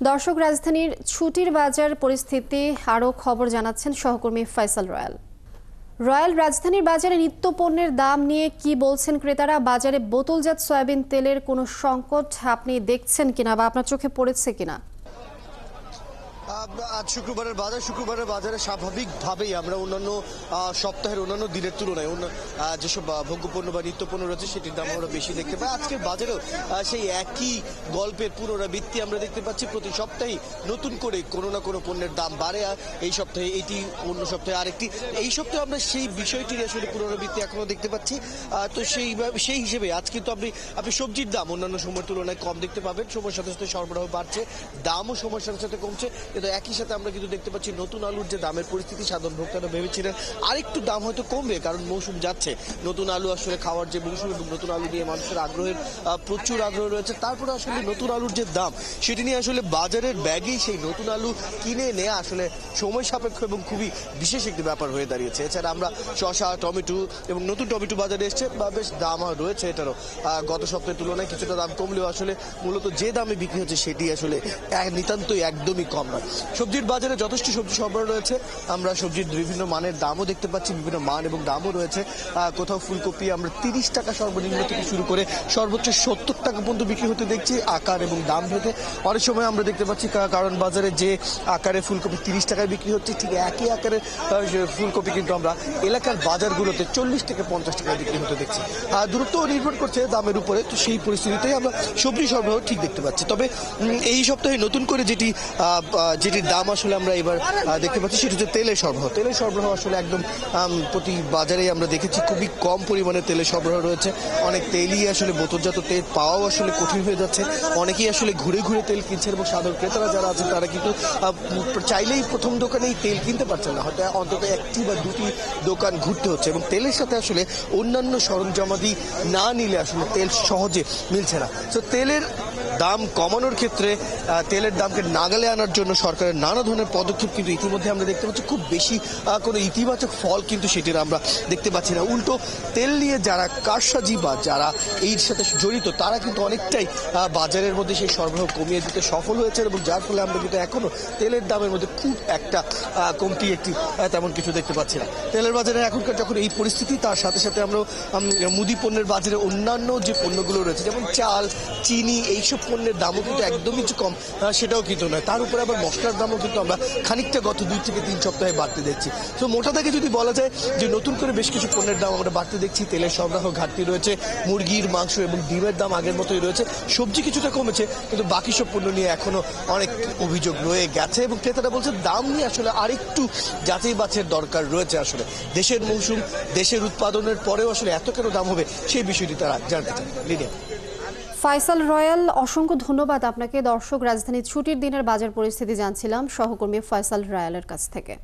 দর্শক, রাজধানীর ছুটির বাজার পরিস্থিতি আরও খবর জানাচ্ছেন সহকর্মী ফয়সাল রয়্যাল। রাজধানীর বাজারে নিত্য পণ্যের দাম নিয়ে কি বলছেন ক্রেতারা? বাজারে বোতলজাত সয়াবিন তেলের কোনো সংকট আপনি দেখছেন কিনা বা আপনার চোখে পড়েছে কিনা? আজ শুক্রবারের বাজারে স্বাভাবিকভাবেই আমরা অন্যান্য সপ্তাহের অন্যান্য দিনের তুলনায় যেসব ভোগ্যপণ্য বা নিত্যপণ্য রয়েছে সেটির দাম আমরা বেশি দেখতে পাই। আজকের বাজারেও সেই একই গল্পের পুনরাবৃত্তি আমরা দেখতে পাচ্ছি। প্রতি সপ্তাহেই নতুন করে কোনো না কোনো পণ্যের দাম বাড়ে। এই সপ্তাহে এটি, অন্য সপ্তাহে আরেকটি, এই সপ্তাহে আমরা সেই বিষয়টির আসলে পুনরাবৃত্তি এখনো দেখতে পাচ্ছি। তো সেই হিসেবে আজ কিন্তু আপনি সবজির দাম অন্যান্য সময়ের তুলনায় কম দেখতে পাবেন। সময়ের সাথে সাথে সরবরাহ বাড়ছে, দামও সময়ের সাথে সাথে কমছে। কিন্তু একই সাথে আমরা কিন্তু দেখতে পাচ্ছি নতুন আলুর যে দামের পরিস্থিতি, সাধারণ ভোক্তারা ভেবেছিলেন আরেকটু দাম হয়তো কমবে, কারণ মৌসুম যাচ্ছে, নতুন আলু আসলে খাওয়ার যে মৌসুম এবং নতুন আলু নিয়ে মানুষের প্রচুর আগ্রহ রয়েছে। তারপরে আসলে নতুন আলুর যে দাম সেটি নিয়ে আসলে বাজারের ব্যাগেই সেই নতুন আলু কিনে নেওয়া আসলে সময় সাপেক্ষ এবং খুবই বিশেষ একটি ব্যাপার হয়ে দাঁড়িয়েছে। এছাড়া আমরা শসা, টমেটো এবং নতুন টমেটো বাজারে এসছে বা বেশ দাম রয়েছে। এটারও গত সপ্তাহের তুলনায় কিছুটা দাম কমলেও আসলে মূলত যে দামে বিক্রি হচ্ছে সেটি আসলে নিতান্তই একদমই কম নয়। সবজির বাজারে যথেষ্ট সবজি সরবরাহ রয়েছে। আমরা সবজির বিভিন্ন মানের দামও দেখতে পাচ্ছি, বিভিন্ন মান এবং দামও রয়েছে। কোথাও ফুলকপি আমরা 30 টাকা সর্বনিম্ন থেকে শুরু করে সর্বোচ্চ 70 টাকা পর্যন্ত বিক্রি হতে দেখছি, আকার এবং দাম ভেদে। অনেক সময় আমরা দেখতে পাচ্ছি কারণ বাজারে যে আকারে ফুলকপি 30 টাকায় বিক্রি হচ্ছে, ঠিক একই আকারে ফুলকপি কিন্তু আমরা এলাকার বাজারগুলোতে 40 থেকে 50 টাকায় বিক্রি হতে দেখছি। দূরত্ব নির্ভর করছে দামের উপরে। তো সেই পরিস্থিতিতেই আমরা সবজি সরবরাহ ঠিক দেখতে পাচ্ছি। তবে এই সপ্তাহে নতুন করে যেটির দাম আসলে আমরা এবার দেখতে পাচ্ছি সেটা হচ্ছে তেলের সরবরাহ আসলে একদম প্রতি বাজারেই আমরা দেখেছি খুবই কম পরিমাণে তেলের সরবরাহ রয়েছে। অনেক তেলই আসলে বোতলজাত তেল পাওয়াও আসলে কঠিন হয়ে যাচ্ছে। অনেকেই আসলে ঘুরে ঘুরে তেল কিনছেন এবং সাধারণ ক্রেতারা যারা আছেন তারা কিন্তু চাইলেই প্রথম দোকানেই তেল কিনতে পারছেন না, হয়তো অন্তত একটি বা দুটি দোকান ঘুরতে হচ্ছে এবং তেলের সাথে আসলে অন্যান্য সরঞ্জামাদি না নিলে আসলে তেল সহজে মিলছে না। তো তেলের দাম কমানোর ক্ষেত্রে তেলের দামকে নাগালে আনার জন্য সরকারের নানা ধরনের পদক্ষেপ কিন্তু ইতিমধ্যে আমরা দেখতে পাচ্ছি। খুব বেশি কোনো ইতিবাচক ফল কিন্তু সেটির আমরা দেখতে পাচ্ছি না। উল্টো তেল নিয়ে যারা কারসাজি বা যারা এর সাথে জড়িত তারা কিন্তু অনেকটাই বাজারের মধ্যে সেই সরবরাহ কমিয়ে দিতে সফল হয়েছে এবং যার ফলে আমরা কিন্তু এখনো তেলের দামের মধ্যে খুব একটা কমতি তেমন কিছু দেখতে পাচ্ছি না। তেলের বাজারে এখনকার যখন এই পরিস্থিতি, তার সাথে সাথে আমরা মুদি পণ্যের বাজারে অন্যান্য যে পণ্যগুলো রয়েছে যেমন চাল, চিনি, এইসব পণ্যের দামও কিন্তু একদমই কম, সেটাও কিন্তু নয়। তার উপরে আবার মশলার দামও কিন্তু আমরা খানিকটা গত 2 থেকে 3 সপ্তাহে বাড়তে দেখছি। তো মোটা থেকে যদি বলা যায় যে নতুন করে বেশ কিছু পণ্যের দাম আমরা বাড়তে দেখছি। তেলের সরবরাহ ঘাটতি রয়েছে, মুরগির মাংস এবং ডিমের দাম আগের মতোই রয়েছে, সবজি কিছুটা কমেছে, কিন্তু বাকি সব পণ্য নিয়ে এখনো অনেক অভিযোগ রয়ে গেছে এবং ক্রেতারা বলছে দাম নিয়ে আসলে আরেকটু যাচাই বাছাইয়ের দরকার রয়েছে। আসলে দেশের মৌসুম, দেশের উৎপাদনের পরেও আসলে এত কেন দাম হবে সেই বিষয়টি তারা জানতে চান। লিডিয়া। ফয়সাল রয়্যাল, অসংখ্য ধন্যবাদ আপনাকে। দর্শক, রাজধানীর ছুটির দিনের বাজার পরিস্থিতি জানছিলাম সহকর্মী ফয়সাল রয়্যালের কাছ থেকে।